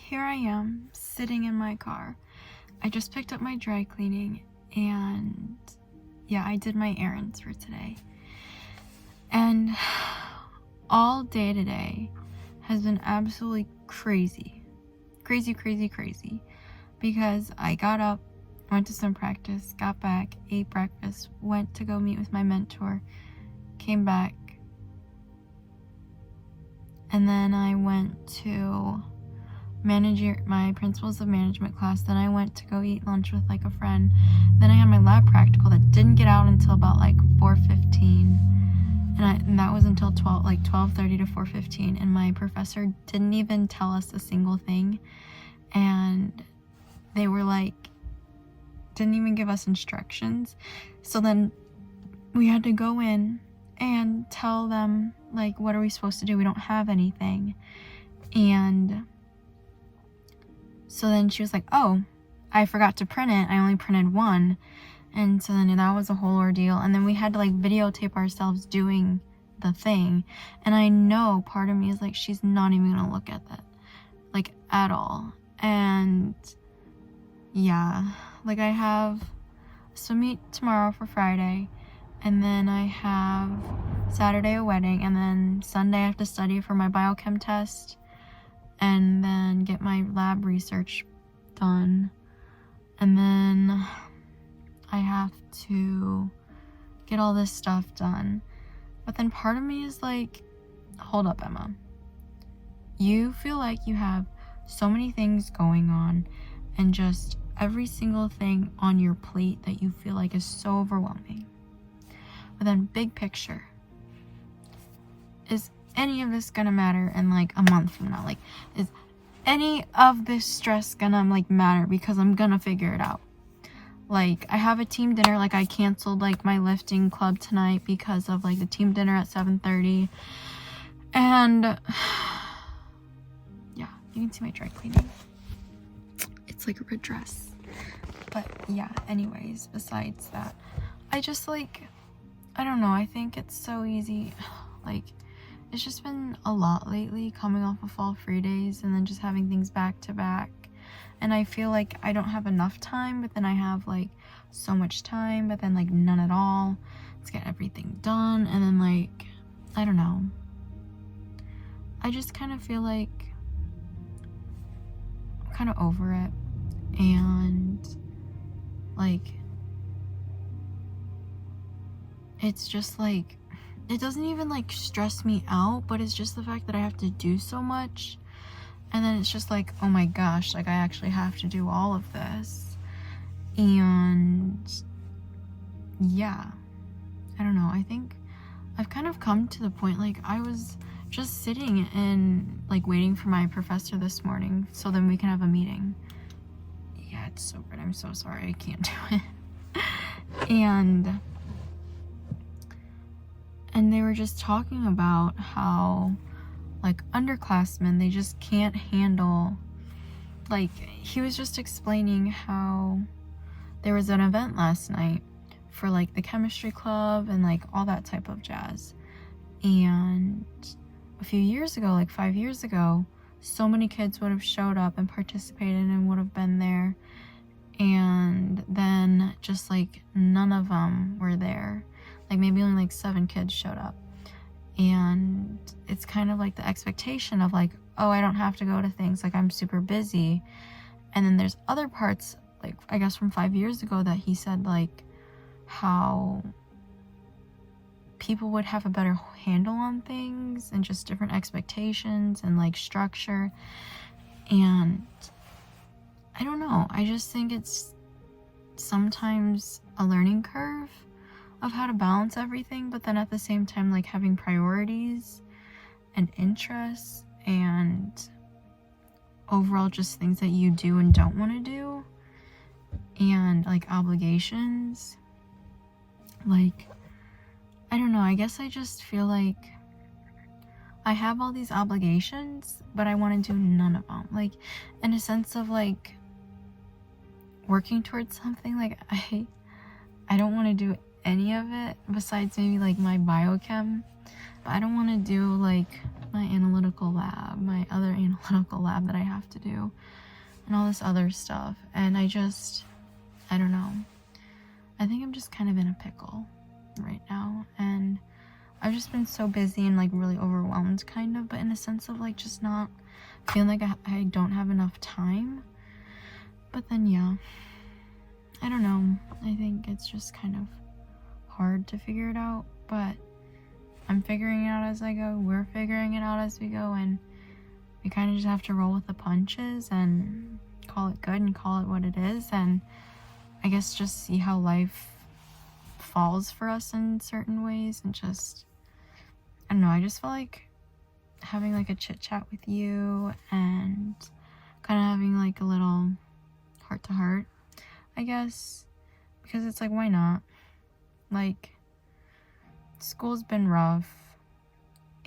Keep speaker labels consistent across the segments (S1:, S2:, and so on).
S1: here I am sitting in my car. I just picked up my dry cleaning and yeah, I did my errands for today. And all day today has been absolutely crazy. Crazy. Because I got up, went to swim practice, got back, ate breakfast, went to go meet with my mentor, came back, and then I went to my principles of management class. Then I went to go eat lunch with like a friend. Then I had my lab practical that didn't get out until about like 4:15, and that was until 12:30 to 4:15, and my professor didn't even tell us a single thing, and they were like, didn't even give us instructions. So then we had to go in and tell them, like, what are we supposed to do? We don't have anything. And so then she was like, oh, I forgot to print it. I only printed one. And so then that was a whole ordeal. And then we had to like videotape ourselves doing the thing. And I know part of me is like, she's not even gonna look at that, like, at all. And yeah, like I have swim meet tomorrow for Friday, and then I have Saturday a wedding, and then Sunday I have to study for my biochem test, and then get my lab research done, and then I have to get all this stuff done. But then part of me is like, hold up, Emma. You feel like you have so many things going on, and just every single thing on your plate that you feel like is so overwhelming. But then big picture, is any of this gonna matter in like a month from now? Like, is any of this stress gonna like matter because I'm gonna figure it out? Like, I have a team dinner. Like, I canceled like my lifting club tonight because of like the team dinner at 7:30, and yeah, you can see my dry cleaning. It's like a red dress. But yeah, anyways, besides that, I just like, I don't know, I think it's so easy. Like, it's just been a lot lately, coming off of fall free days and then just having things back to back. And I feel like I don't have enough time, but then I have like so much time, but then like none at all to get everything done. And then like, I don't know, I just kind of feel like I'm kind of over it. And like, it's just like, it doesn't even like stress me out, but it's just the fact that I have to do so much. And then it's just like, oh my gosh, like I actually have to do all of this. And yeah, I don't know, I think I've kind of come to the point, like I was just sitting and like waiting for my professor this morning so then we can have a meeting. Yeah, it's so good. I'm so sorry I can't do it. And they were just talking about how like underclassmen, they just can't handle, like he was just explaining how there was an event last night for like the chemistry club and like all that type of jazz. And a few years ago, like 5 years ago, so many kids would have showed up and participated and would have been there. And then just like none of them were there. Like maybe only like 7 kids showed up. And it's kind of like the expectation of like, oh, I don't have to go to things, like I'm super busy. And then there's other parts, like I guess from 5 years ago, that he said like how people would have a better handle on things and just different expectations and like structure. And I don't know, I just think it's sometimes a learning curve of how to balance everything, but then at the same time like having priorities and interests and overall just things that you do and don't want to do, and like obligations. Like, I don't know, I guess I just feel like I have all these obligations, but I want to do none of them. Like, in a sense of like working towards something, like I don't want to do any of it besides maybe like my biochem. But I don't want to do like my analytical lab, my other analytical lab that I have to do, and all this other stuff. And I don't know. I think I'm just kind of in a pickle right now. And I've just been so busy and like really overwhelmed kind of, but in a sense of like just not feeling like I don't have enough time. But then yeah, I don't know. I think it's just kind of hard to figure it out, but I'm figuring it out as I go. We're figuring it out as we go, and we kind of just have to roll with the punches and call it good and call it what it is, and I guess just see how life falls for us in certain ways. And just, I don't know, I just feel like having like a chit chat with you and kind of having like a little heart to heart, I guess, because it's like, why not? Like, school's been rough,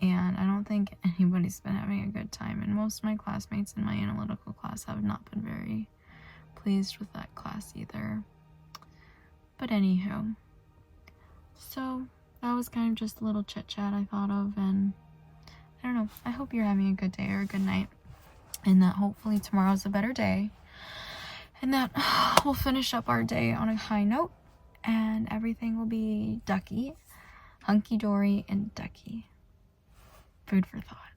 S1: and I don't think anybody's been having a good time, and most of my classmates in my analytical class have not been very pleased with that class either. But anywho, so that was kind of just a little chit chat I thought of, and I don't know, I hope you're having a good day or a good night, and that hopefully tomorrow's a better day, and that we'll finish up our day on a high note, and everything will be ducky, hunky-dory, and ducky. Food for thought.